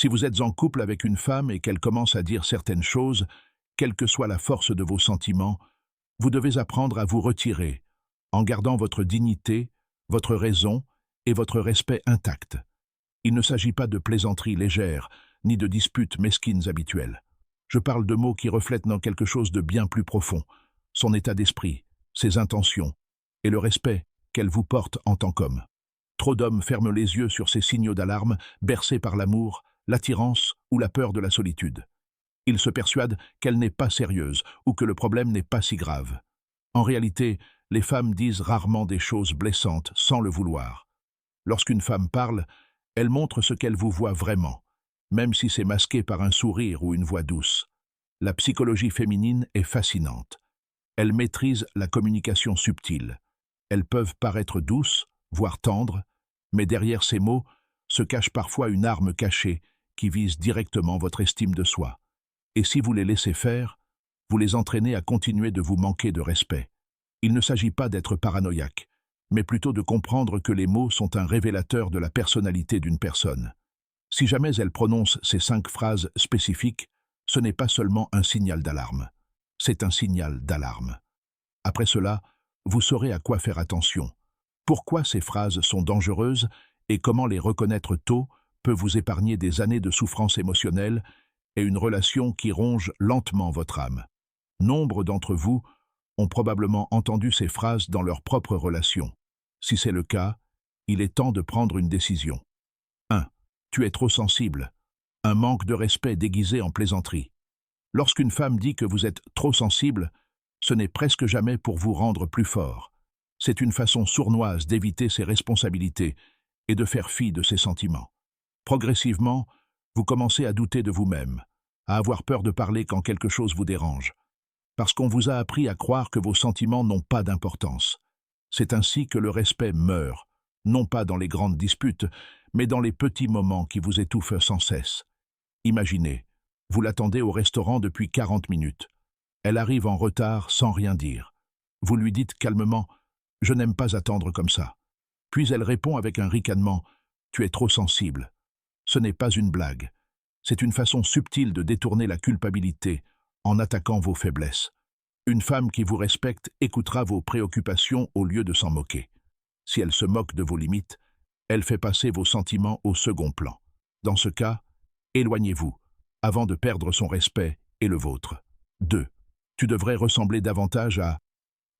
Si vous êtes en couple avec une femme et qu'elle commence à dire certaines choses, quelle que soit la force de vos sentiments, vous devez apprendre à vous retirer, en gardant votre dignité, votre raison et votre respect intacts. Il ne s'agit pas de plaisanteries légères, ni de disputes mesquines habituelles. Je parle de mots qui reflètent dans quelque chose de bien plus profond, son état d'esprit, ses intentions, et le respect qu'elle vous porte en tant qu'homme. Trop d'hommes ferment les yeux sur ces signaux d'alarme, bercés par l'amour, l'attirance ou la peur de la solitude. Ils se persuadent qu'elle n'est pas sérieuse ou que le problème n'est pas si grave. En réalité, les femmes disent rarement des choses blessantes sans le vouloir. Lorsqu'une femme parle, elle montre ce qu'elle vous voit vraiment, même si c'est masqué par un sourire ou une voix douce. La psychologie féminine est fascinante. Elle maîtrise la communication subtile. Elles peuvent paraître douces, voire tendres, mais derrière ces mots se cache parfois une arme cachée qui vise directement votre estime de soi. Et si vous les laissez faire, vous les entraînez à continuer de vous manquer de respect. Il ne s'agit pas d'être paranoïaque, mais plutôt de comprendre que les mots sont un révélateur de la personnalité d'une personne. Si jamais elle prononce ces 5 phrases spécifiques, ce n'est pas seulement un signal d'alarme, c'est un signal d'alarme. Après cela, vous saurez à quoi faire attention, pourquoi ces phrases sont dangereuses et comment les reconnaître tôt peut vous épargner des années de souffrance émotionnelle et une relation qui ronge lentement votre âme. Nombre d'entre vous ont probablement entendu ces phrases dans leur propre relation. Si c'est le cas, il est temps de prendre une décision. 1. Tu es trop sensible. Un manque de respect déguisé en plaisanterie. Lorsqu'une femme dit que vous êtes trop sensible, ce n'est presque jamais pour vous rendre plus fort. C'est une façon sournoise d'éviter ses responsabilités et de faire fi de ses sentiments. Progressivement, vous commencez à douter de vous-même, à avoir peur de parler quand quelque chose vous dérange, parce qu'on vous a appris à croire que vos sentiments n'ont pas d'importance. C'est ainsi que le respect meurt, non pas dans les grandes disputes, mais dans les petits moments qui vous étouffent sans cesse. Imaginez, vous l'attendez au restaurant depuis 40 minutes. Elle arrive en retard sans rien dire. Vous lui dites calmement « Je n'aime pas attendre comme ça ». Puis elle répond avec un ricanement « Tu es trop sensible ». Ce n'est pas une blague. C'est une façon subtile de détourner la culpabilité en attaquant vos faiblesses. Une femme qui vous respecte écoutera vos préoccupations au lieu de s'en moquer. Si elle se moque de vos limites, elle fait passer vos sentiments au second plan. Dans ce cas, éloignez-vous, avant de perdre son respect et le vôtre. 2. Tu devrais ressembler davantage à...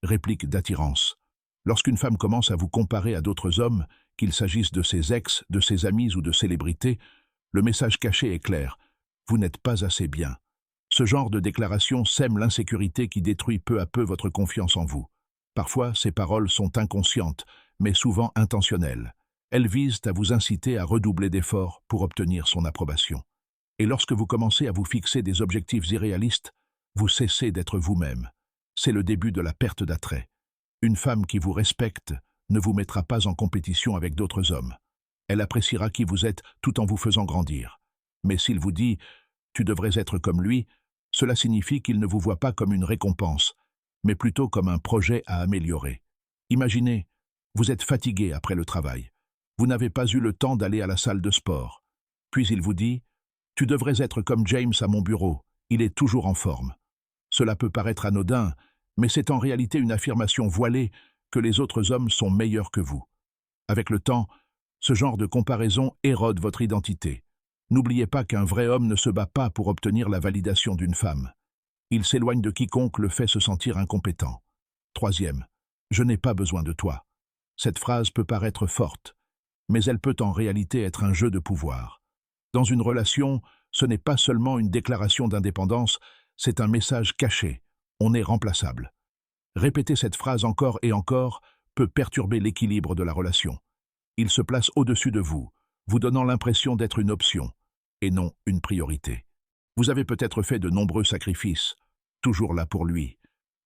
Réplique d'attirance. Lorsqu'une femme commence à vous comparer à d'autres hommes, qu'il s'agisse de ses ex, de ses amis ou de célébrités, le message caché est clair. Vous n'êtes pas assez bien. Ce genre de déclaration sème l'insécurité qui détruit peu à peu votre confiance en vous. Parfois, ces paroles sont inconscientes, mais souvent intentionnelles. Elles visent à vous inciter à redoubler d'efforts pour obtenir son approbation. Et lorsque vous commencez à vous fixer des objectifs irréalistes, vous cessez d'être vous-même. C'est le début de la perte d'attrait. Une femme qui vous respecte ne vous mettra pas en compétition avec d'autres hommes. Elle appréciera qui vous êtes tout en vous faisant grandir. Mais s'il vous dit « tu devrais être comme lui », cela signifie qu'il ne vous voit pas comme une récompense, mais plutôt comme un projet à améliorer. Imaginez, vous êtes fatigué après le travail. Vous n'avez pas eu le temps d'aller à la salle de sport. Puis il vous dit « tu devrais être comme James à mon bureau, il est toujours en forme ». Cela peut paraître anodin, mais c'est en réalité une affirmation voilée que les autres hommes sont meilleurs que vous. Avec le temps, ce genre de comparaison érode votre identité. N'oubliez pas qu'un vrai homme ne se bat pas pour obtenir la validation d'une femme. Il s'éloigne de quiconque le fait se sentir incompétent. 3. Je n'ai pas besoin de toi. Cette phrase peut paraître forte, mais elle peut en réalité être un jeu de pouvoir. Dans une relation, ce n'est pas seulement une déclaration d'indépendance, c'est un message caché. On est remplaçable. Répéter cette phrase encore et encore peut perturber l'équilibre de la relation. Il se place au-dessus de vous, vous donnant l'impression d'être une option, et non une priorité. Vous avez peut-être fait de nombreux sacrifices, toujours là pour lui,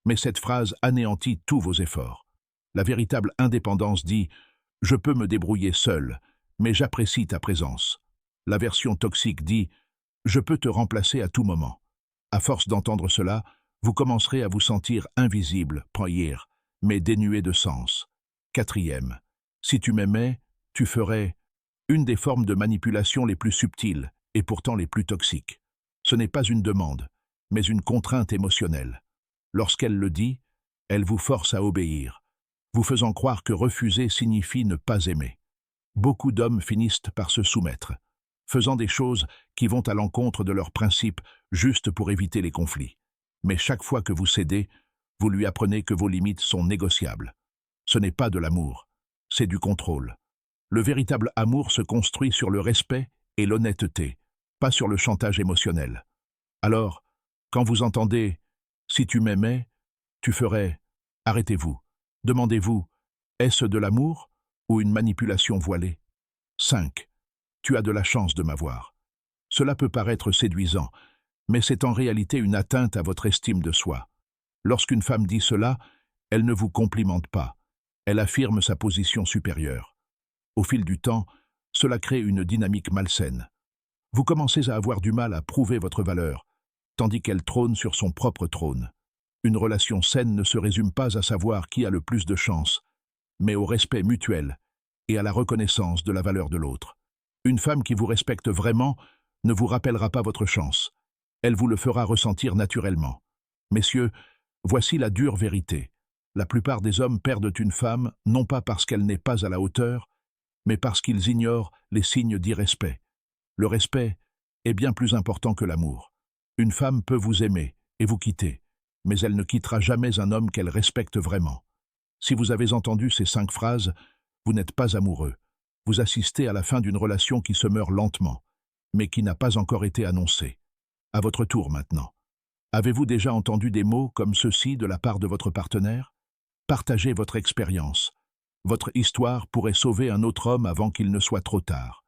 mais cette phrase anéantit tous vos efforts. La véritable indépendance dit « Je peux me débrouiller seul, mais j'apprécie ta présence ». La version toxique dit « Je peux te remplacer à tout moment ». À force d'entendre cela, vous commencerez à vous sentir invisible, mais dénué de sens. 4. Si tu m'aimais, tu ferais une des formes de manipulation les plus subtiles et pourtant les plus toxiques. Ce n'est pas une demande, mais une contrainte émotionnelle. Lorsqu'elle le dit, elle vous force à obéir, vous faisant croire que refuser signifie ne pas aimer. Beaucoup d'hommes finissent par se soumettre, faisant des choses qui vont à l'encontre de leurs principes juste pour éviter les conflits. Mais chaque fois que vous cédez, vous lui apprenez que vos limites sont négociables. Ce n'est pas de l'amour, c'est du contrôle. Le véritable amour se construit sur le respect et l'honnêteté, pas sur le chantage émotionnel. Alors, quand vous entendez « si tu m'aimais, tu ferais », arrêtez-vous. Demandez-vous « est-ce de l'amour ou une manipulation voilée ?» 5. Tu as de la chance de m'avoir. Cela peut paraître séduisant, mais c'est en réalité une atteinte à votre estime de soi. Lorsqu'une femme dit cela, elle ne vous complimente pas. Elle affirme sa position supérieure. Au fil du temps, cela crée une dynamique malsaine. Vous commencez à avoir du mal à prouver votre valeur, tandis qu'elle trône sur son propre trône. Une relation saine ne se résume pas à savoir qui a le plus de chance, mais au respect mutuel et à la reconnaissance de la valeur de l'autre. Une femme qui vous respecte vraiment ne vous rappellera pas votre chance. Elle vous le fera ressentir naturellement. Messieurs, voici la dure vérité. La plupart des hommes perdent une femme non pas parce qu'elle n'est pas à la hauteur, mais parce qu'ils ignorent les signes d'irrespect. Le respect est bien plus important que l'amour. Une femme peut vous aimer et vous quitter, mais elle ne quittera jamais un homme qu'elle respecte vraiment. Si vous avez entendu ces 5 phrases, vous n'êtes pas amoureux. Vous assistez à la fin d'une relation qui se meurt lentement, mais qui n'a pas encore été annoncée. À votre tour maintenant. Avez-vous déjà entendu des mots comme ceux-ci de la part de votre partenaire? Partagez votre expérience. Votre histoire pourrait sauver un autre homme avant qu'il ne soit trop tard.